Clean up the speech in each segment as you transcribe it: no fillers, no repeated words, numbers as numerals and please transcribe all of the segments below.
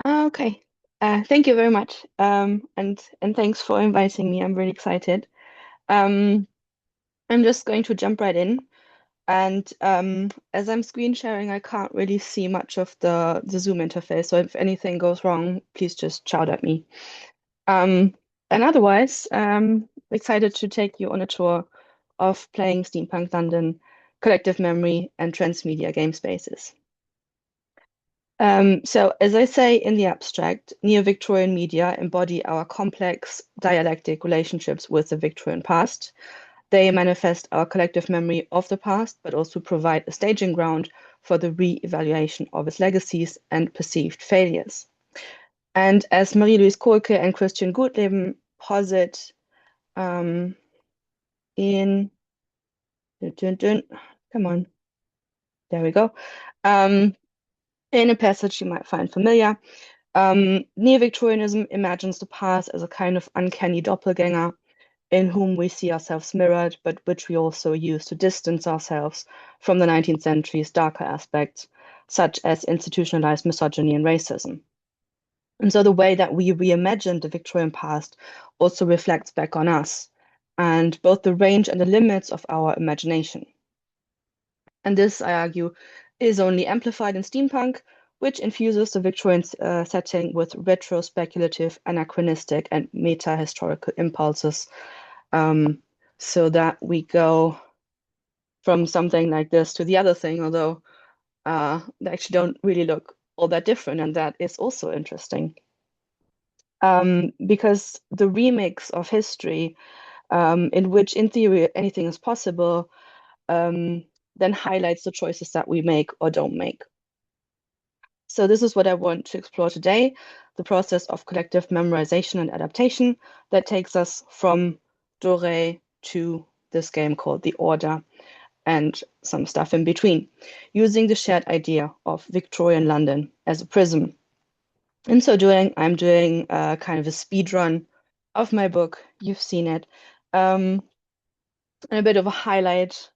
Okay. Thank you very much. And thanks for inviting me. I'm really excited. Um, I'm just going to jump right in. And as I'm screen sharing, I can't really see much of the Zoom interface. So if anything goes wrong, please just shout at me. Um, and otherwise, excited to take you on a tour of playing Steampunk London, collective memory, and transmedia game spaces. So, as I say in the abstract, Neo-Victorian media embody our complex dialectic relationships with the Victorian past. They manifest our collective memory of the past, but also provide a staging ground for the re-evaluation of its legacies and perceived failures. And as Marie-Louise Kolke and Christian Gutleben posit um, in, come on, there we go, um, in a passage you might find familiar. Neo-Victorianism imagines the past as a kind of uncanny doppelganger in whom we see ourselves mirrored, but which we also use to distance ourselves from the 19th century's darker aspects, such as institutionalized misogyny and racism. And so the way that we reimagine the Victorian past also reflects back on us and both the range and the limits of our imagination. And this, I argue, is only amplified in steampunk, which infuses the Victorian setting with retro-speculative, anachronistic, and meta-historical impulses, so that we go from something like this to the other thing, although they actually don't really look all that different, and that is also interesting. Because the remix of history, in which, in theory, anything is possible, then highlights the choices that we make or don't make. So this is what I want to explore today, the process of collective memorization and adaptation that takes us from Dore to this game called The Order and some stuff in between, using the shared idea of Victorian London as a prism. In so doing, I'm doing kind of a speed run of my book. You've seen it. And a bit of a highlight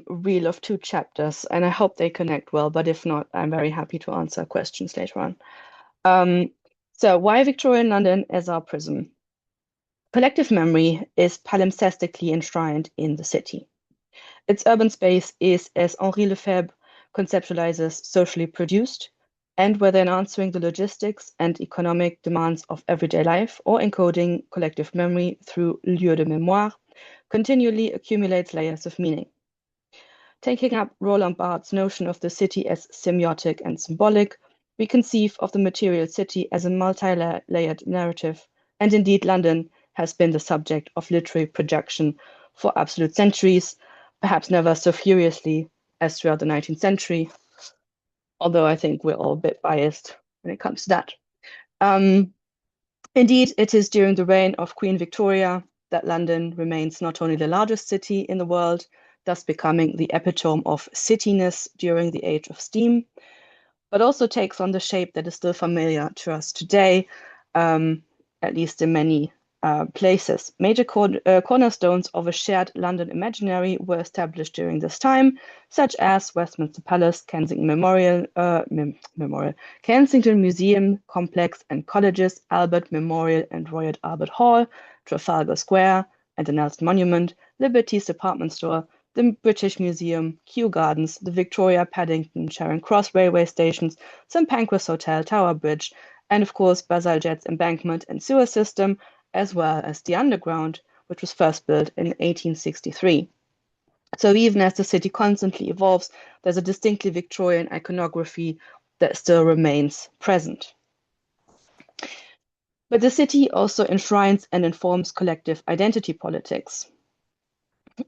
reel of 2 chapters, and I hope they connect well, but if not, I'm very happy to answer questions later on. So why Victorian London as our prism? Collective memory is palimpsestically enshrined in the city. Its urban space is, as Henri Lefebvre conceptualizes, socially produced, and whether in answering the logistics and economic demands of everyday life or encoding collective memory through lieu de mémoire, continually accumulates layers of meaning. Taking up Roland Barthes' notion of the city as semiotic and symbolic, we conceive of the material city as a multi-layered narrative, and indeed London has been the subject of literary projection for absolute centuries, perhaps never so furiously as throughout the 19th century, although I think we're all a bit biased when it comes to that. Indeed, it is during the reign of Queen Victoria that London remains not only the largest city in the world, thus becoming the epitome of cityness during the age of steam, but also takes on the shape that is still familiar to us today, at least in many places. Major cornerstones of a shared London imaginary were established during this time, such as Westminster Palace, Kensington Kensington Museum Complex and Colleges, Albert Memorial and Royal Albert Hall, Trafalgar Square and the Nelson Monument, Liberty's department store, the British Museum, Kew Gardens, the Victoria, Paddington, Charing Cross railway stations, St Pancras Hotel, Tower Bridge, and of course Bazalgette's embankment and sewer system, as well as the Underground, which was first built in 1863. So even as the city constantly evolves, there's a distinctly Victorian iconography that still remains present. But the city also enshrines and informs collective identity politics.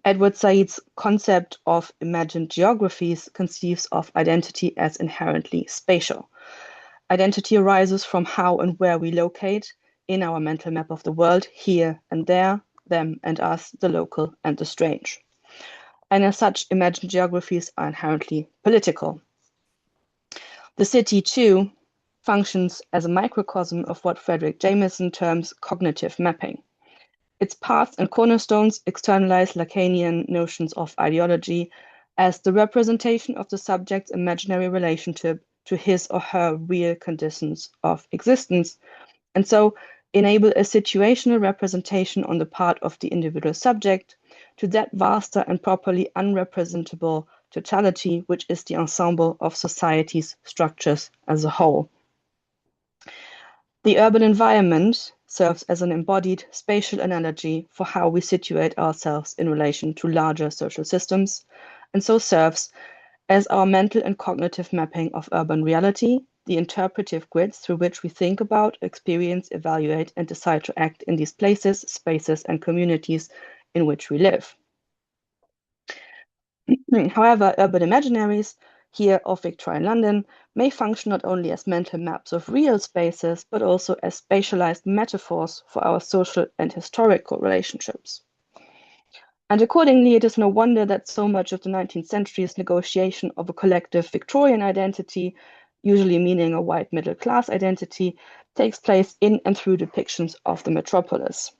Edward Said's concept of imagined geographies conceives of identity as inherently spatial. Identity arises from how and where we locate in our mental map of the world, here and there, them and us, the local and the strange. And as such, imagined geographies are inherently political. The city, too, functions as a microcosm of what Frederick Jameson terms cognitive mapping. Its paths and cornerstones externalize Lacanian notions of ideology as the representation of the subject's imaginary relationship to his or her real conditions of existence, and so enable a situational representation on the part of the individual subject to that vaster and properly unrepresentable totality, which is the ensemble of society's structures as a whole. The urban environment serves as an embodied spatial analogy for how we situate ourselves in relation to larger social systems, and so serves as our mental and cognitive mapping of urban reality, the interpretive grids through which we think about, experience, evaluate, and decide to act in these places, spaces, and communities in which we live. However, urban imaginaries here of Victorian London may function not only as mental maps of real spaces, but also as spatialized metaphors for our social and historical relationships. And accordingly, it is no wonder that so much of the 19th century's negotiation of a collective Victorian identity, usually meaning a white middle class identity, takes place in and through depictions of the metropolis.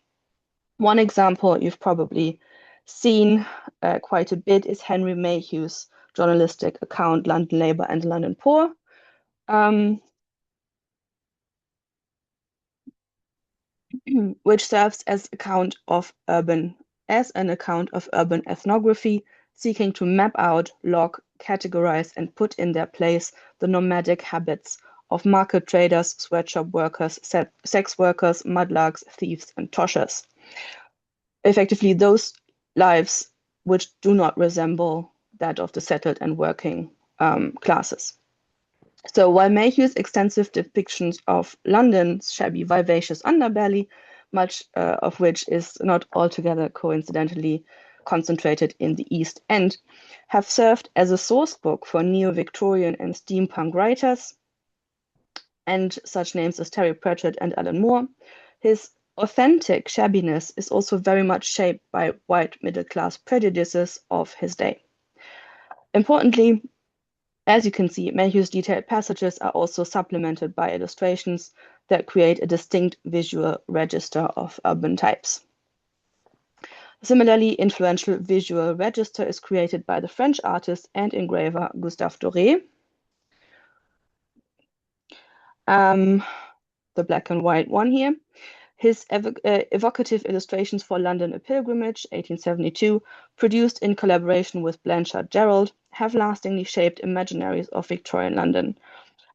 One example you've probably seen quite a bit is Henry Mayhew's journalistic account, London Labour and London Poor, which serves as an account of urban ethnography, seeking to map out, log, categorize, and put in their place the nomadic habits of market traders, sweatshop workers, sex workers, mudlarks, thieves, and toshers. Effectively, those lives which do not resemble that of the settled and working classes. So while Mayhew's extensive depictions of London's shabby, vivacious underbelly, much of which is not altogether coincidentally concentrated in the East End, have served as a source book for Neo-Victorian and Steampunk writers, and such names as Terry Pratchett and Alan Moore, his authentic shabbiness is also very much shaped by white middle-class prejudices of his day. Importantly, as you can see, Mayhew's detailed passages are also supplemented by illustrations that create a distinct visual register of urban types. Similarly, influential visual register is created by the French artist and engraver Gustave Doré. The black and white one here. His evocative illustrations for London: A Pilgrimage, 1872, produced in collaboration with Blanchard Gerald, have lastingly shaped imaginaries of Victorian London.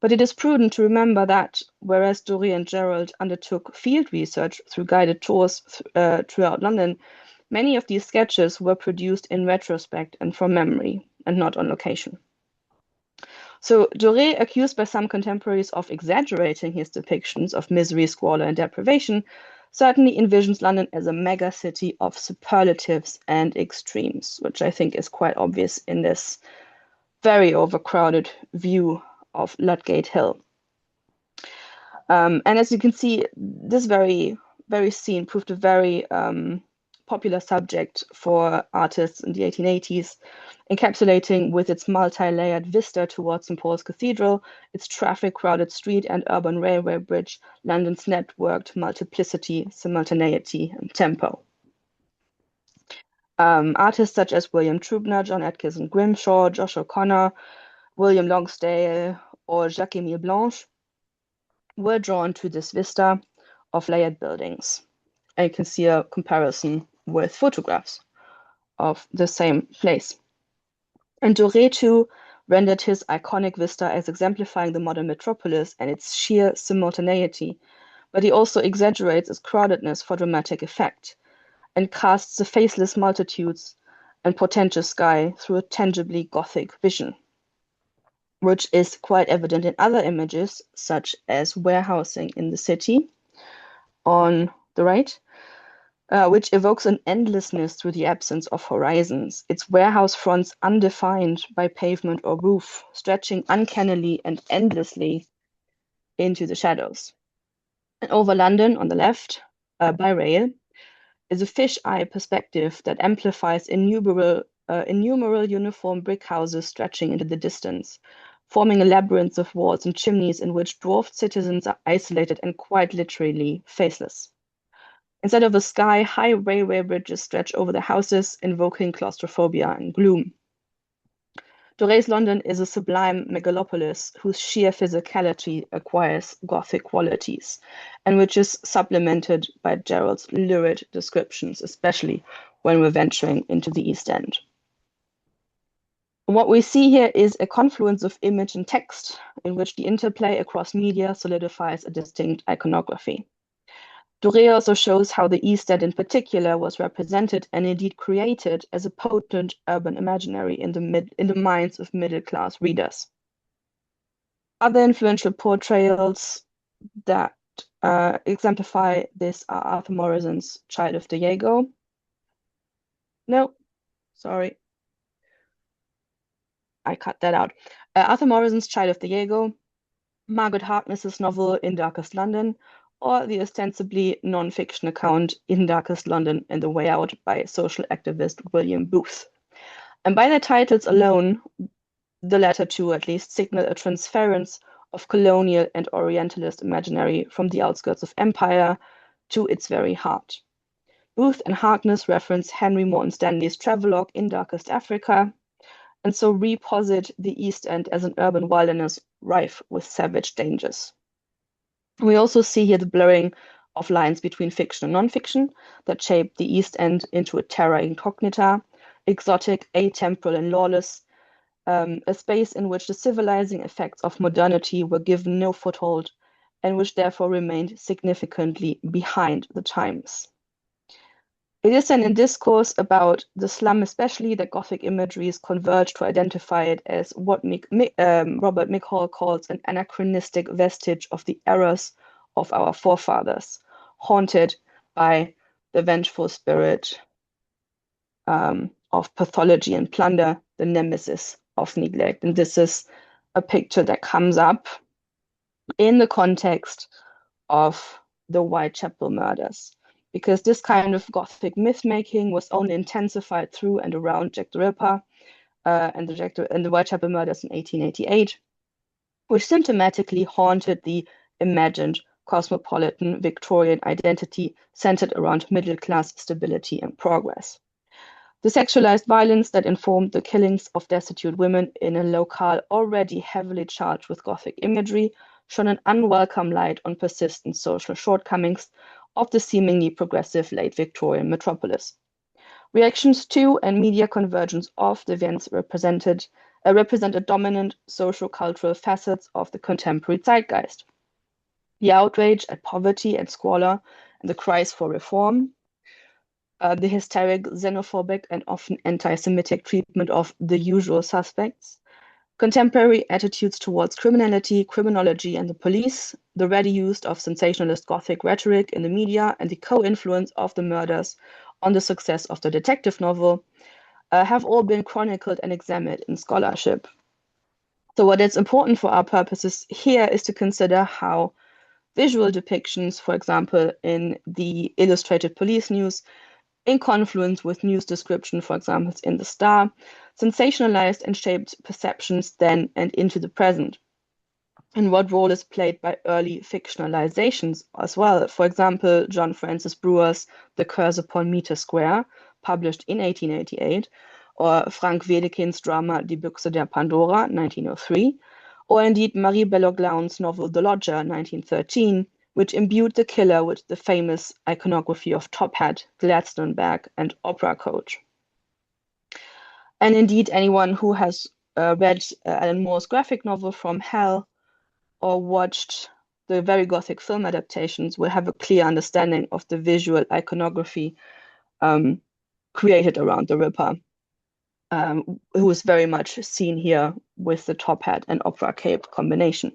But it is prudent to remember that, whereas Doré and Gerald undertook field research through guided tours throughout London, many of these sketches were produced in retrospect and from memory, and not on location. So Doré, accused by some contemporaries of exaggerating his depictions of misery, squalor, and deprivation, certainly envisions London as a mega city of superlatives and extremes, which I think is quite obvious in this very overcrowded view of Ludgate Hill. And as you can see, this very scene proved a very popular subject for artists in the 1880s, encapsulating with its multi-layered vista towards St. Paul's Cathedral, its traffic-crowded street and urban railway bridge, London's networked multiplicity, simultaneity, and tempo. Artists such as William Trubner, John Atkinson Grimshaw, Josh O'Connor, William Longstale, or Jacques-Émile Blanche were drawn to this vista of layered buildings. And you can see a comparison with photographs of the same place. And Doré too rendered his iconic vista as exemplifying the modern metropolis and its sheer simultaneity, but he also exaggerates its crowdedness for dramatic effect and casts the faceless multitudes and portentous sky through a tangibly Gothic vision, which is quite evident in other images, such as warehousing in the city on the right, which evokes an endlessness through the absence of horizons, its warehouse fronts undefined by pavement or roof, stretching uncannily and endlessly into the shadows. And over London, on the left, by rail, is a fish-eye perspective that amplifies innumerable uniform brick houses stretching into the distance, forming a labyrinth of walls and chimneys in which dwarfed citizens are isolated and quite literally faceless. Instead of a sky, high railway bridges stretch over the houses, invoking claustrophobia and gloom. Doré's London is a sublime megalopolis whose sheer physicality acquires Gothic qualities, and which is supplemented by Gerald's lurid descriptions, especially when we're venturing into the East End. What we see here is a confluence of image and text in which the interplay across media solidifies a distinct iconography. Doré also shows how the East End in particular was represented and indeed created as a potent urban imaginary in the minds of middle-class readers. Other influential portrayals that exemplify this are Arthur Morrison's Child of Diego. No, sorry. I cut that out. Arthur Morrison's Child of Diego, Margaret Harkness's novel In Darkest London, or the ostensibly non-fiction account In Darkest London and the Way Out by social activist William Booth. And by their titles alone, the latter two at least signal a transference of colonial and Orientalist imaginary from the outskirts of empire to its very heart. Booth and Harkness reference Henry Morton Stanley's travelogue In Darkest Africa, and so reposit the East End as an urban wilderness rife with savage dangers. We also see here the blurring of lines between fiction and non-fiction that shape the East End into a terra incognita, exotic, atemporal, and lawless, a space in which the civilizing effects of modernity were given no foothold and which therefore remained significantly behind the times. It is then in discourse about the slum especially that Gothic imageries converge to identify it as what Robert Mickhall calls an anachronistic vestige of the errors of our forefathers, haunted by the vengeful spirit of pathology and plunder, the nemesis of neglect. And this is a picture that comes up in the context of the Whitechapel murders, because this kind of Gothic myth-making was only intensified through and around Jack the Ripper and the Whitechapel murders in 1888, which symptomatically haunted the imagined cosmopolitan Victorian identity centered around middle-class stability and progress. The sexualized violence that informed the killings of destitute women in a locale already heavily charged with Gothic imagery shone an unwelcome light on persistent social shortcomings of the seemingly progressive late Victorian metropolis. Reactions to and media convergence of the events represented dominant socio-cultural facets of the contemporary zeitgeist. The outrage at poverty and squalor and the cries for reform, the hysteric, xenophobic, and often anti-Semitic treatment of the usual suspects, contemporary attitudes towards criminality, criminology, and the police, the ready use of sensationalist Gothic rhetoric in the media, and the co-influence of the murders on the success of the detective novel have all been chronicled and examined in scholarship. So what is important for our purposes here is to consider how visual depictions, for example, in the illustrated police news, in confluence with news description, for example, in The Star, sensationalized and shaped perceptions then and into the present. And what role is played by early fictionalizations as well? For example, John Francis Brewer's The Curse Upon Meter Square, published in 1888, or Frank Wedekind's drama Die Büchse der Pandora, 1903, or indeed Marie Belleau-Glaun's novel The Lodger, 1913, which imbued the killer with the famous iconography of top hat, Gladstone bag, and opera coach. And indeed, anyone who has read Alan Moore's graphic novel From Hell or watched the very Gothic film adaptations will have a clear understanding of the visual iconography created around the Ripper, who is very much seen here with the top hat and opera cape combination.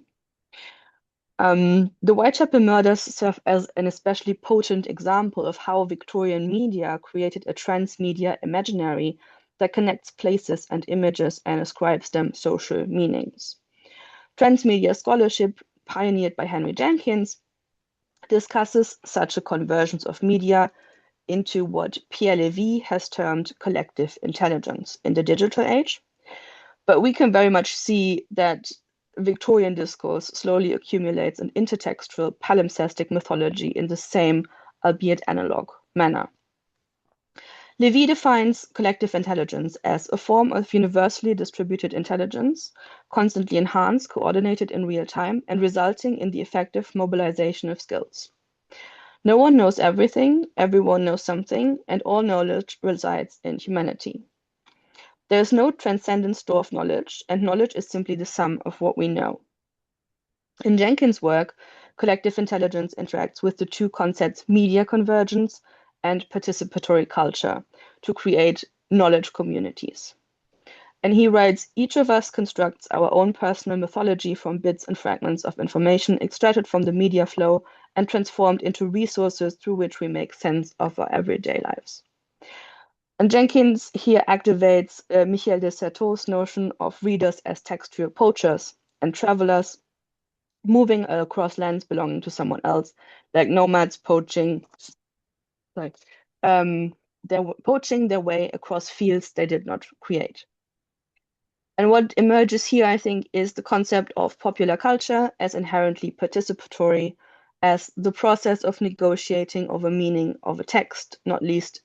The Whitechapel murders serve as an especially potent example of how Victorian media created a transmedia imaginary that connects places and images and ascribes them social meanings. Transmedia scholarship, pioneered by Henry Jenkins, discusses such a convergence of media into what Pierre Lévy has termed collective intelligence in the digital age. But we can very much see that Victorian discourse slowly accumulates an intertextual palimpsestic mythology in the same, albeit analog, manner. Levy defines collective intelligence as a form of universally distributed intelligence, constantly enhanced, coordinated in real time, and resulting in the effective mobilization of skills. No one knows everything, everyone knows something, and all knowledge resides in humanity. There is no transcendent store of knowledge, and knowledge is simply the sum of what we know. In Jenkins' work, collective intelligence interacts with the two concepts media convergence and participatory culture to create knowledge communities. And he writes, each of us constructs our own personal mythology from bits and fragments of information extracted from the media flow and transformed into resources through which we make sense of our everyday lives. And Jenkins here activates Michel de Certeau's notion of readers as textual poachers and travelers moving across lands belonging to someone else, like nomads poaching, they're poaching their way across fields they did not create. And what emerges here, I think, is the concept of popular culture as inherently participatory, as the process of negotiating over meaning of a text, not least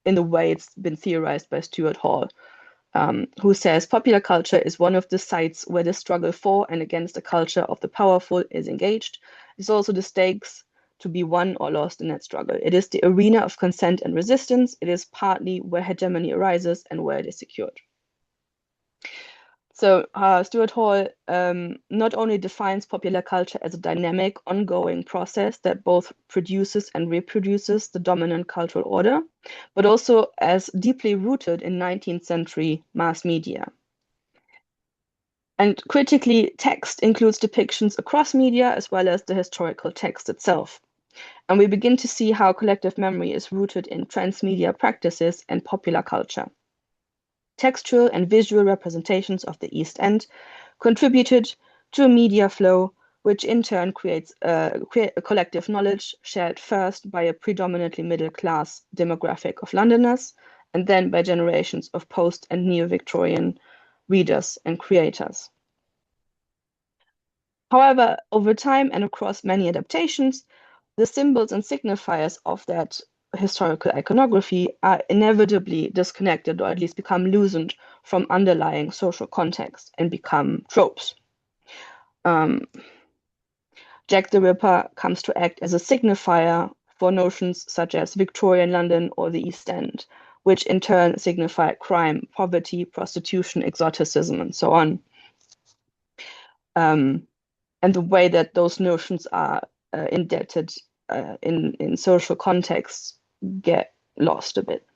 in the way it's been theorized by Stuart Hall, who says popular culture is one of the sites where the struggle for and against a culture of the powerful is engaged. It's also the stakes to be won or lost in that struggle. It is the arena of consent and resistance. It is partly where hegemony arises and where it is secured. So Stuart Hall not only defines popular culture as a dynamic, ongoing process that both produces and reproduces the dominant cultural order, but also as deeply rooted in 19th century mass media. And critically, text includes depictions across media as well as the historical text itself. And we begin to see how collective memory is rooted in transmedia practices and popular culture. Textual and visual representations of the East End contributed to a media flow, which in turn creates a collective knowledge shared first by a predominantly middle-class demographic of Londoners, and then by generations of post- and neo-Victorian readers and creators. However, over time and across many adaptations, the symbols and signifiers of that historical iconography are inevitably disconnected, or at least become loosened from underlying social context and become tropes. Jack the Ripper comes to act as a signifier for notions such as Victorian London or the East End, which in turn signify crime, poverty, prostitution, exoticism, and so on. And the way that those notions are indebted in social contexts get lost a bit.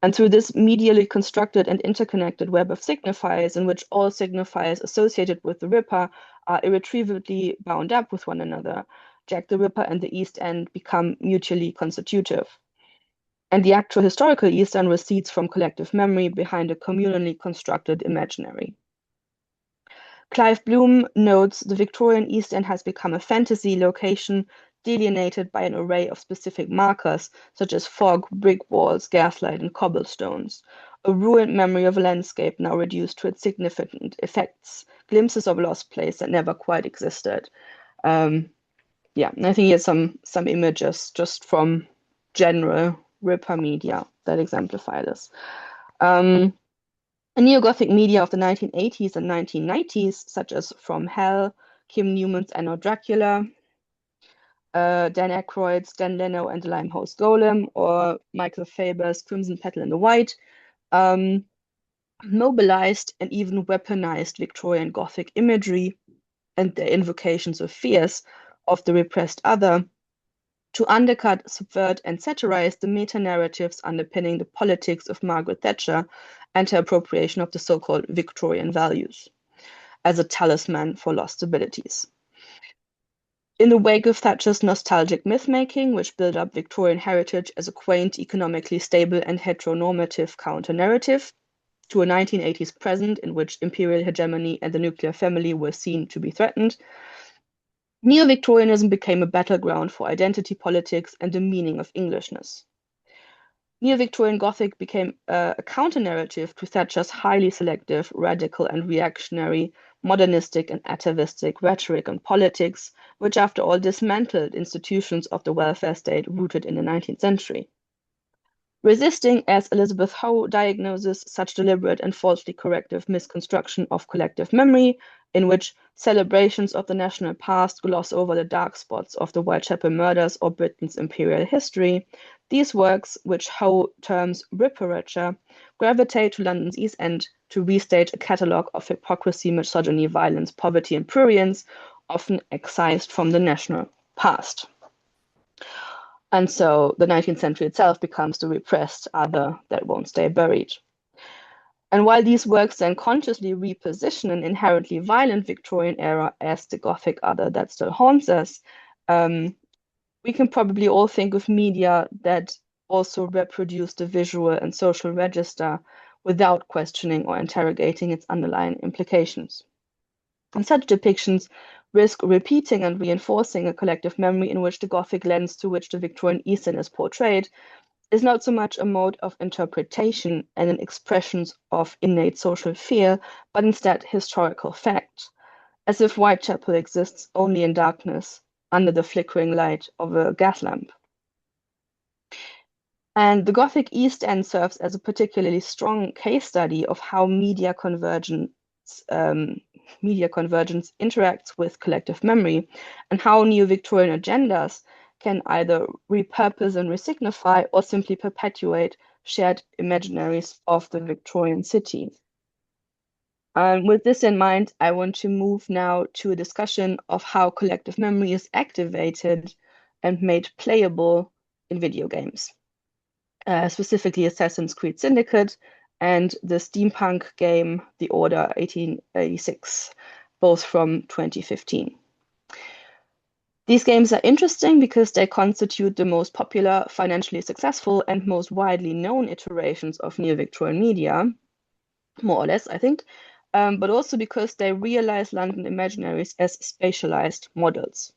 And through this medially constructed and interconnected web of signifiers, in which all signifiers associated with the Ripper are irretrievably bound up with one another, Jack the Ripper and the East End become mutually constitutive. And the actual historical East End recedes from collective memory behind a communally constructed imaginary. Clive Bloom notes the Victorian East End has become a fantasy location delineated by an array of specific markers, such as fog, brick walls, gaslight, and cobblestones. A ruined memory of a landscape now reduced to its significant effects, glimpses of a lost place that never quite existed. Yeah, and I think here's some images just from general Ripper media that exemplify this. Neo-Gothic media of the 1980s and 1990s, such as From Hell, Kim Newman's Anno Dracula, Dan Aykroyd's Dan Leno and the Limehouse Golem, or Michael Faber's Crimson Petal and the White, mobilized and even weaponized Victorian Gothic imagery and the invocations of fears of the repressed other to undercut, subvert, and satirize the meta-narratives underpinning the politics of Margaret Thatcher and her appropriation of the so-called Victorian values as a talisman for lost abilities. In the wake of Thatcher's nostalgic myth-making, which built up Victorian heritage as a quaint, economically stable and heteronormative counter-narrative to a 1980s present in which imperial hegemony and the nuclear family were seen to be threatened, Neo-Victorianism became a battleground for identity politics and the meaning of Englishness. Neo-Victorian Gothic became a counter-narrative to Thatcher's highly selective, radical and reactionary, modernistic and atavistic rhetoric and politics, which after all dismantled institutions of the welfare state rooted in the 19th century. Resisting, as Elizabeth Ho diagnoses, such deliberate and falsely corrective misconstruction of collective memory, in which celebrations of the national past gloss over the dark spots of the Whitechapel murders or Britain's imperial history, these works, which Ho terms reparature, gravitate to London's East End to restage a catalogue of hypocrisy, misogyny, violence, poverty, and prurience, often excised from the national past. And so the 19th century itself becomes the repressed other that won't stay buried. And while these works then consciously reposition an inherently violent Victorian era as the Gothic other that still haunts us, we can probably all think of media that also reproduce the visual and social register without questioning or interrogating its underlying implications. And such depictions risk repeating and reinforcing a collective memory in which the Gothic lens through which the Victorian East End is portrayed is not so much a mode of interpretation and an expression of innate social fear, but instead historical fact, as if Whitechapel exists only in darkness under the flickering light of a gas lamp. And the Gothic East End serves as a particularly strong case study of how media convergence interacts with collective memory, and how Neo-Victorian agendas can either repurpose and resignify or simply perpetuate shared imaginaries of the Victorian city. With this in mind, I want to move now to a discussion of how collective memory is activated and made playable in video games, specifically Assassin's Creed Syndicate and the steampunk game The Order 1886, both from 2015. These games are interesting because they constitute the most popular, financially successful, and most widely known iterations of Neo-Victorian media, more or less, I think, but also because they realize London imaginaries as spatialized models.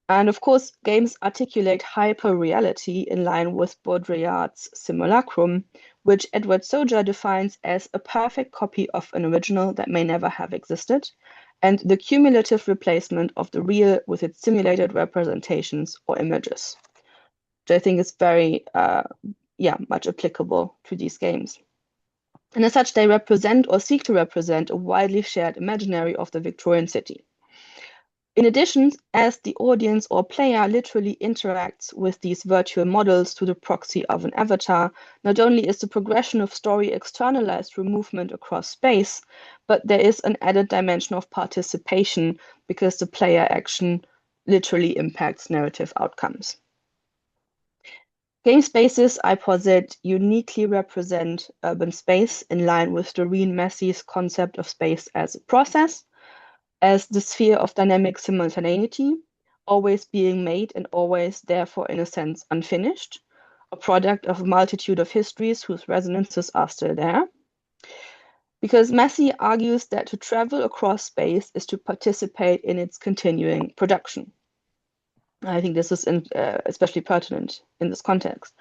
And of course, games articulate hyper-reality in line with Baudrillard's simulacrum, which Edward Soja defines as a perfect copy of an original that may never have existed, and the cumulative replacement of the real with its simulated representations or images, which I think is very, much applicable to these games. And as such, they represent or seek to represent a widely shared imaginary of the Victorian city. In addition, as the audience or player literally interacts with these virtual models through the proxy of an avatar, not only is the progression of story externalized through movement across space, but there is an added dimension of participation because the player action literally impacts narrative outcomes. Game spaces, I posit, uniquely represent urban space in line with Doreen Massey's concept of space as a process, as the sphere of dynamic simultaneity, always being made and always, therefore, in a sense, unfinished, a product of a multitude of histories whose resonances are still there. Because Massey argues that to travel across space is to participate in its continuing production. I think this is especially pertinent in this context.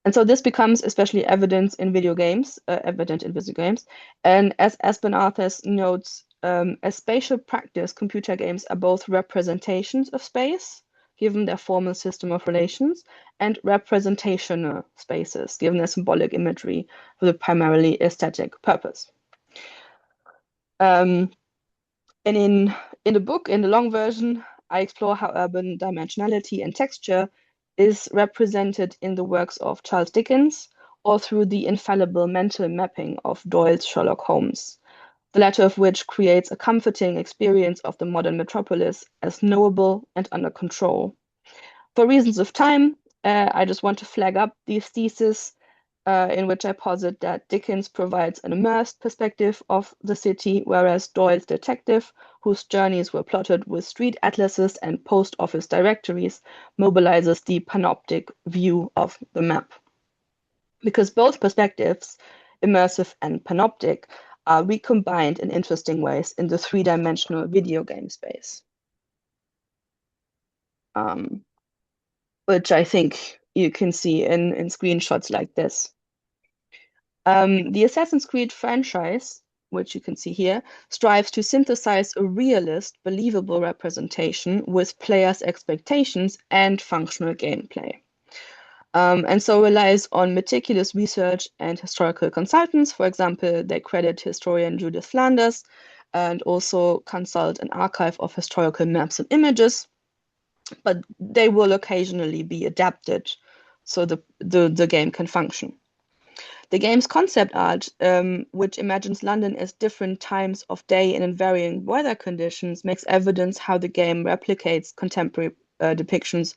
And so this becomes especially evident in video games. And as Aspen Arthurs notes, as spatial practice, computer games are both representations of space, given their formal system of relations, and representational spaces, given their symbolic imagery with a primarily aesthetic purpose. And in the book, in the long version, I explore how urban dimensionality and texture is represented in the works of Charles Dickens or through the infallible mental mapping of Doyle's Sherlock Holmes, the latter of which creates a comforting experience of the modern metropolis as knowable and under control. For reasons of time, I just want to flag up these theses in which I posit that Dickens provides an immersed perspective of the city, whereas Doyle's detective, whose journeys were plotted with street atlases and post office directories, mobilizes the panoptic view of the map. Because both perspectives, immersive and panoptic, are recombined in interesting ways in the three-dimensional video game space, which I think you can see in screenshots like this. The Assassin's Creed franchise, which you can see here, strives to synthesize a realist, believable representation with players' expectations and functional gameplay. and so relies on meticulous research and historical consultants. For example, they credit historian Judith Flanders and also consult an archive of historical maps and images, but they will occasionally be adapted so the game can function. The game's concept art, which imagines London as different times of day and in varying weather conditions, makes evidence how the game replicates contemporary depictions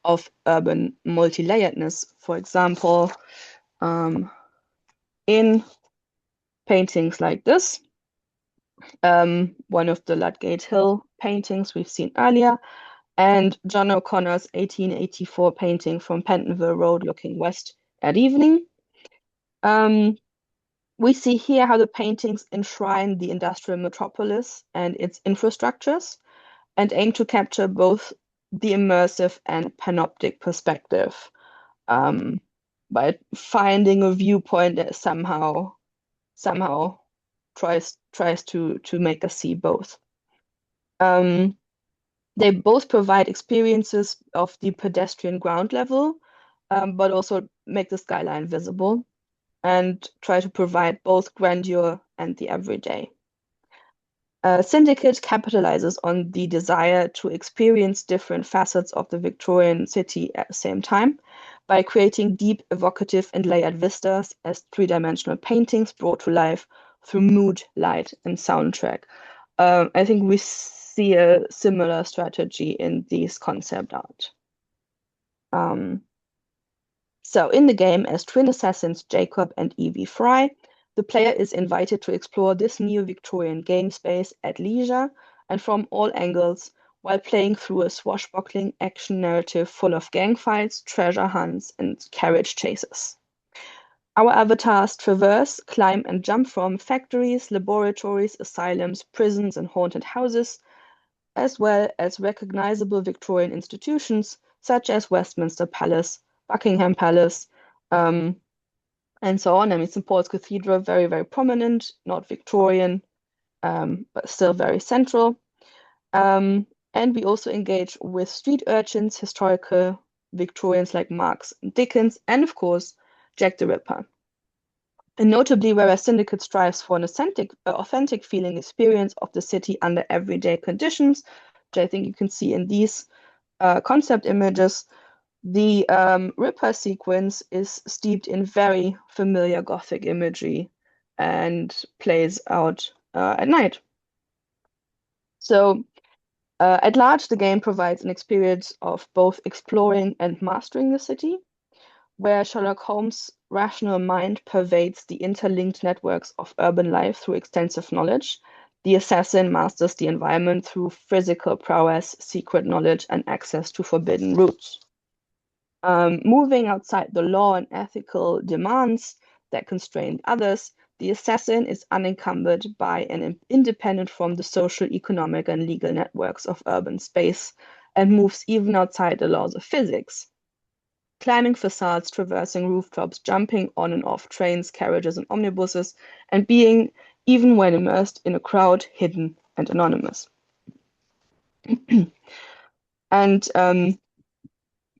of urban multi-layeredness. For example, in paintings like this, one of the Ludgate Hill paintings we've seen earlier, and John O'Connor's 1884 painting from Pentonville Road looking west at evening. We see here how the paintings enshrine the industrial metropolis and its infrastructures and aim to capture both the immersive and panoptic perspective by finding a viewpoint that somehow tries to make us see both. They both provide experiences of the pedestrian ground level, but also make the skyline visible and try to provide both grandeur and the everyday. Syndicate capitalizes on the desire to experience different facets of the Victorian city at the same time by creating deep, evocative, and layered vistas as three-dimensional paintings brought to life through mood, light, and soundtrack. I think we see a similar strategy in these concept art. So in the game, as twin assassins Jacob and Evie Fry, the player is invited to explore this neo-Victorian game space at leisure and from all angles while playing through a swashbuckling action narrative full of gang fights, treasure hunts, and carriage chases. Our avatars traverse, climb, and jump from factories, laboratories, asylums, prisons, and haunted houses, as well as recognizable Victorian institutions such as Westminster Palace, Buckingham Palace, and so on. I mean, St. Paul's Cathedral, very, very prominent, not Victorian, but still very central. And we also engage with street urchins, historical Victorians like Marx and Dickens, and of course, Jack the Ripper. And notably, whereas Syndicate strives for an authentic feeling experience of the city under everyday conditions, which I think you can see in these concept images, the Ripper sequence is steeped in very familiar Gothic imagery and plays out at night. So, at large, the game provides an experience of both exploring and mastering the city, where Sherlock Holmes' rational mind pervades the interlinked networks of urban life through extensive knowledge. The assassin masters the environment through physical prowess, secret knowledge, and access to forbidden routes. Moving outside the law and ethical demands that constrain others, the assassin is unencumbered by and independent from the social, economic, and legal networks of urban space and moves even outside the laws of physics. Climbing facades, traversing rooftops, jumping on and off trains, carriages, and omnibuses, and being, even when immersed in a crowd, hidden and anonymous. And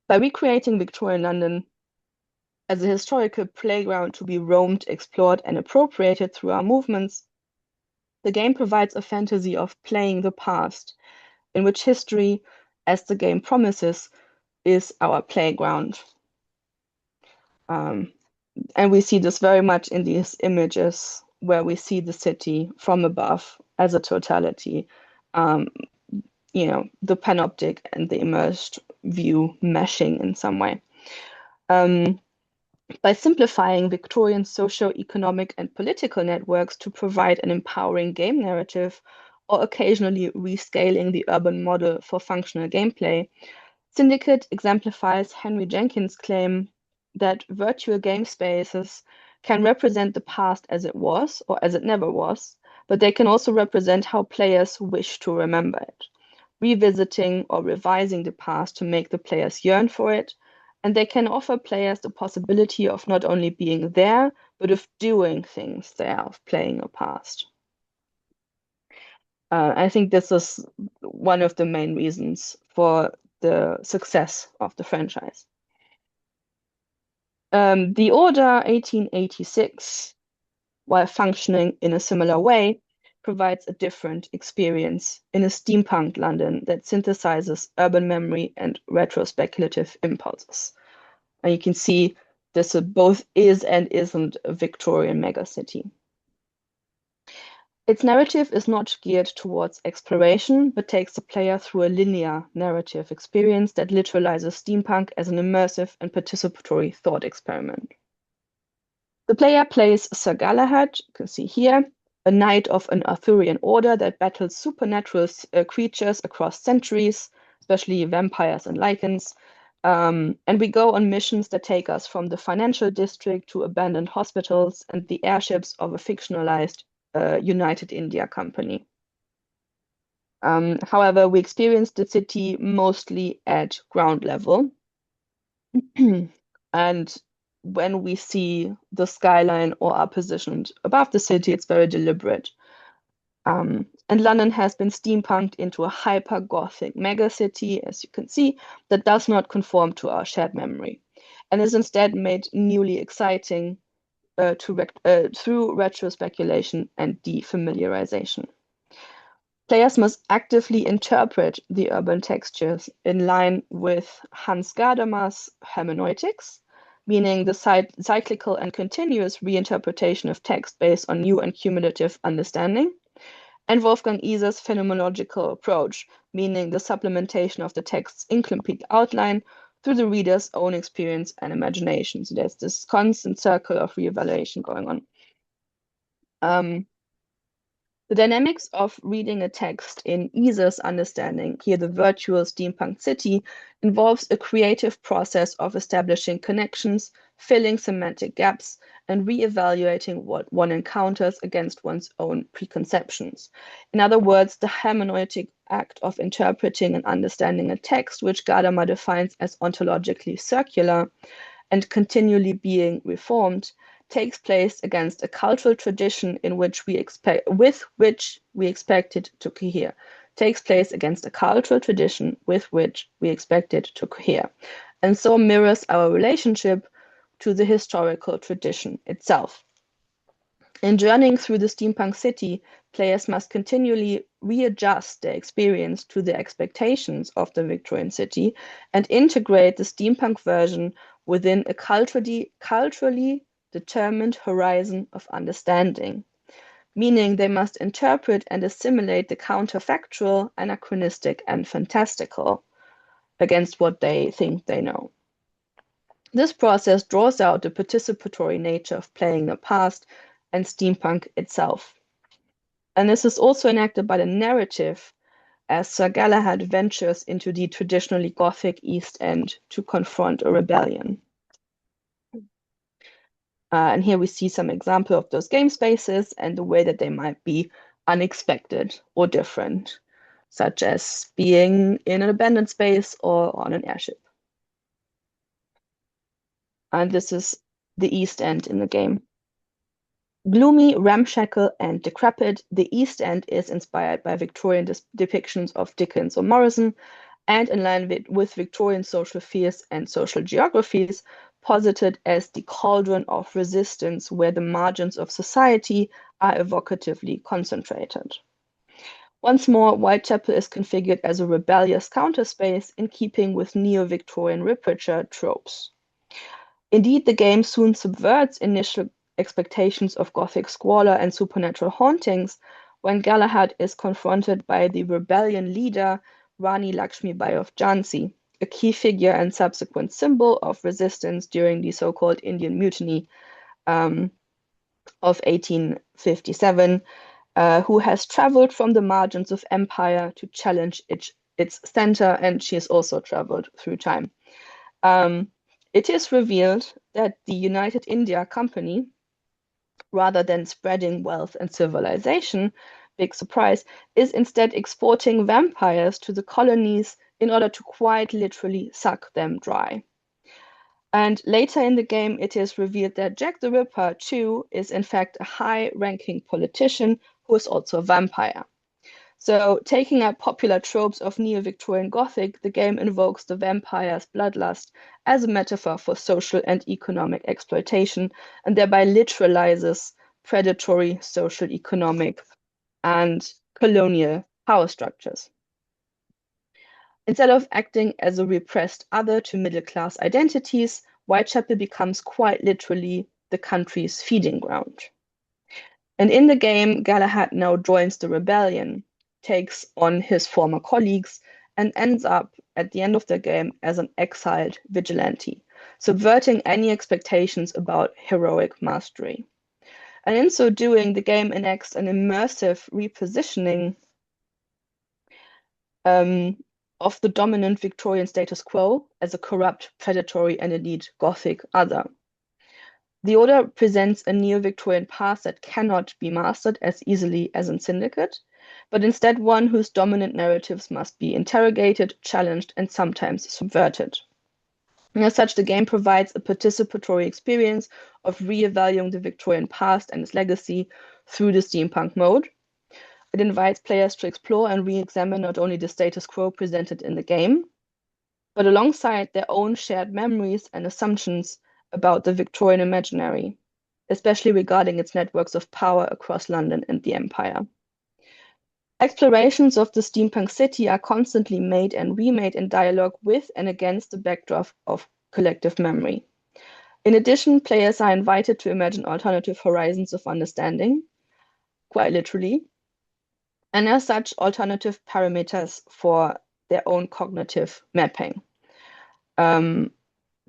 by recreating Victorian London as a historical playground to be roamed, explored, and appropriated through our movements, the game provides a fantasy of playing the past, in which history, as the game promises, is our playground. And we see this very much in these images where we see the city from above as a totality, the panoptic and the immersed view meshing in some way. By simplifying Victorian socio-economic and political networks to provide an empowering game narrative, or occasionally rescaling the urban model for functional gameplay, Syndicate exemplifies Henry Jenkins' claim that virtual game spaces can represent the past as it was or as it never was, but they can also represent how players wish to remember it, revisiting or revising the past to make the players yearn for it, and they can offer players the possibility of not only being there, but of doing things there, of playing a past. I think this is one of the main reasons for the success of the franchise. The Order 1886, while functioning in a similar way, provides a different experience in a steampunk London that synthesizes urban memory and retrospeculative impulses. And you can see this both is and isn't a Victorian megacity. Its narrative is not geared towards exploration, but takes the player through a linear narrative experience that literalizes steampunk as an immersive and participatory thought experiment. The player plays Sir Galahad, you can see here, a knight of an Arthurian order that battles supernatural creatures across centuries, especially vampires and lycans. And we go on missions that take us from the financial district to abandoned hospitals and the airships of a fictionalized United India Company. However, we experience the city mostly at ground level. And when we see the skyline or are positioned above the city, it's very deliberate. And London has been steampunked into a hyper-Gothic megacity, as you can see, that does not conform to our shared memory, and is instead made newly exciting through retro-speculation and defamiliarization. Players must actively interpret the urban textures in line with Hans Gadamer's hermeneutics, meaning the cyclical and continuous reinterpretation of text based on new and cumulative understanding, and Wolfgang Iser's phenomenological approach, meaning the supplementation of the text's incomplete outline through the reader's own experience and imagination. So there's this constant circle of reevaluation going on. The dynamics of reading a text in Iser's understanding, here the virtual steampunk city, involves a creative process of establishing connections, filling semantic gaps, and re-evaluating what one encounters against one's own preconceptions. In other words, the hermeneutic act of interpreting and understanding a text, which Gadamer defines as ontologically circular and continually being reformed, takes place against a cultural tradition with which we expect it to cohere. Takes place against a cultural tradition with which we expect it to cohere, and so mirrors our relationship to the historical tradition itself. In journeying through the steampunk city, players must continually readjust their experience to the expectations of the Victorian city and integrate the steampunk version within a culturally determined horizon of understanding, meaning they must interpret and assimilate the counterfactual, anachronistic, and fantastical against what they think they know. This process draws out the participatory nature of playing the past and steampunk itself. And this is also enacted by the narrative as Sir Galahad ventures into the traditionally Gothic East End to confront a rebellion. And here we see some example of those game spaces and the way that they might be unexpected or different, such as being in an abandoned space or on an airship. And this is the East End in the game. Gloomy, ramshackle, and decrepit, the East End is inspired by Victorian depictions of Dickens or Morrison, and in line with Victorian social fears and social geographies, posited as the cauldron of resistance where the margins of society are evocatively concentrated. Once more, Whitechapel is configured as a rebellious counterspace in keeping with Neo-Victorian literature tropes. Indeed, the game soon subverts initial expectations of Gothic squalor and supernatural hauntings when Galahad is confronted by the rebellion leader Rani Lakshmibai of Jhansi, a key figure and subsequent symbol of resistance during the so-called Indian Mutiny of 1857, who has traveled from the margins of empire to challenge its center, and she has also traveled through time. It is revealed that the United India Company, rather than spreading wealth and civilization, big surprise, is instead exporting vampires to the colonies in order to quite literally suck them dry. And later in the game, it is revealed that Jack the Ripper, too, is in fact a high-ranking politician who is also a vampire. So, taking up popular tropes of Neo-Victorian Gothic, the game invokes the vampire's bloodlust as a metaphor for social and economic exploitation, and thereby literalizes predatory social, economic, and colonial power structures. Instead of acting as a repressed other to middle-class identities, Whitechapel becomes quite literally the country's feeding ground. And in the game, Galahad now joins the rebellion, takes on his former colleagues, and ends up at the end of the game as an exiled vigilante, subverting any expectations about heroic mastery. And in so doing, the game enacts an immersive repositioning of the dominant Victorian status quo as a corrupt, predatory, and indeed Gothic other. The Order presents a Neo-Victorian past that cannot be mastered as easily as in Syndicate, but instead one whose dominant narratives must be interrogated, challenged, and sometimes subverted. And as such, the game provides a participatory experience of re-evaluating the Victorian past and its legacy through the steampunk mode. It invites players to explore and re-examine not only the status quo presented in the game, but alongside their own shared memories and assumptions about the Victorian imaginary, especially regarding its networks of power across London and the Empire. Explorations of the steampunk city are constantly made and remade in dialogue with and against the backdrop of collective memory. In addition, players are invited to imagine alternative horizons of understanding, quite literally, and as such, alternative parameters for their own cognitive mapping.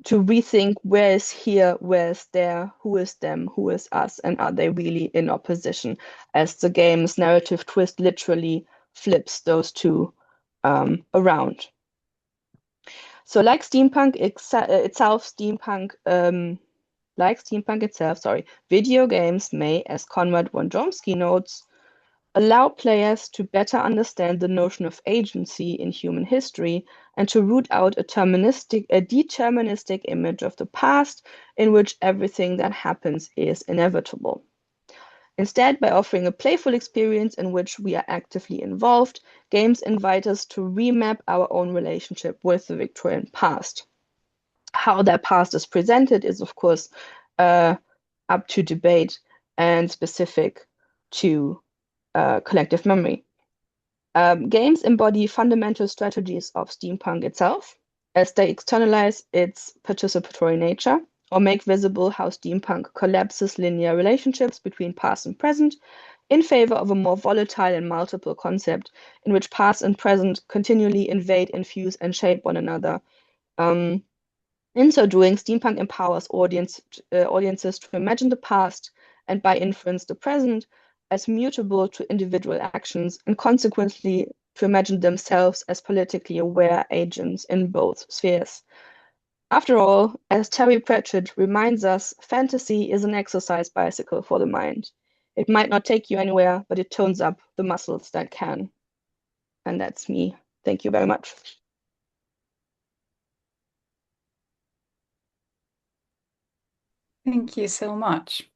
To rethink where is here, where is there, who is them, who is us, and are they really in opposition, as the game's narrative twist literally flips those two around. So like steampunk itself, video games may, as Konrad von Chomsky notes, allow players to better understand the notion of agency in human history and to root out a deterministic image of the past in which everything that happens is inevitable. Instead, by offering a playful experience in which we are actively involved, games invite us to remap our own relationship with the Victorian past. How that past is presented is, of course, up to debate and specific to collective memory. Games embody fundamental strategies of steampunk itself, as they externalize its participatory nature or make visible how steampunk collapses linear relationships between past and present in favor of a more volatile and multiple concept in which past and present continually invade, infuse, and shape one another. In so doing, steampunk empowers audiences to imagine the past and by inference the present as mutable to individual actions and consequently to imagine themselves as politically aware agents in both spheres. After all, as Terry Pratchett reminds us, fantasy is an exercise bicycle for the mind. It might not take you anywhere, but it tones up the muscles that can. And that's me. Thank you very much. Thank you so much.